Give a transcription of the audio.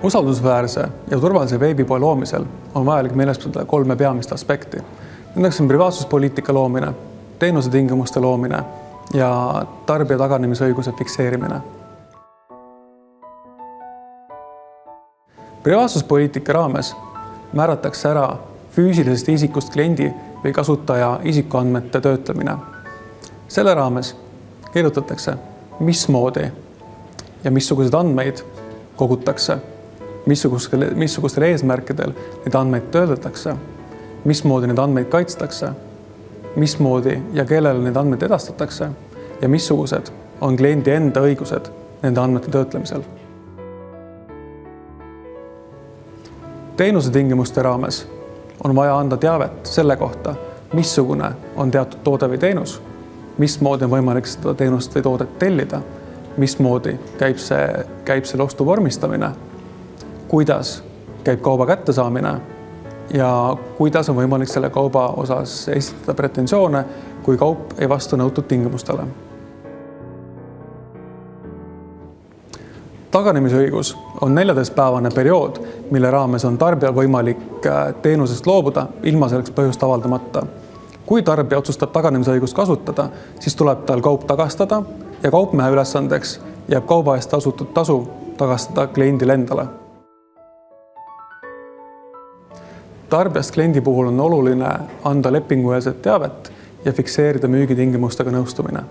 Usaldusväärse ja turvalise veebipoe loomisel on vajalik meeles pidada 3 peamist aspekti. Nendeks on privaatsuspoliitika loomine, teenuse tingimuste loomine ja tarbija taganemisõiguse fikseerimine. Privaatsuspoliitika raames määratakse ära füüsilisest isikust kliendi või kasutaja isikuandmete töötlemine. Selle raames kirjutatakse, mismoodi ja missuguseid andmeid kogutakse, missugustel eesmärkidel neid andmeid töödeldakse, mismoodi neid andmeid kaitstakse, mismoodi ja kellele neid andmeid edastatakse ja missugused on kliendi enda õigused nende andmete töötlemisel. Teenuse tingimuste raames on vaja anda teavet selle kohta, missugune on teatud toode või teenus, mismoodi on võimalik seda teenust või toodet tellida, mismoodi käib selle ostu vormistamine, kuidas käib kauba kättesaamine ja kuidas on võimalik selle kauba osas esitada pretensioone, kui kaup ei vasta nõutud tingimustele. Taganemisõigus on 14-päevane periood, mille raames on tarbijal võimalik teenusest loobuda ilma selleks põhjust avaldamata. Kui tarbija otsustab taganemisõigust kasutada, siis tuleb tal kaup tagastada ja kaupmehe ülesandeks jääb kauba eest tasutud tasu tagastada kliendile endale. Tarbijast kliendi puhul on oluline anda lepingueelset teavet ja fikseerida müügitingimustega nõustumine.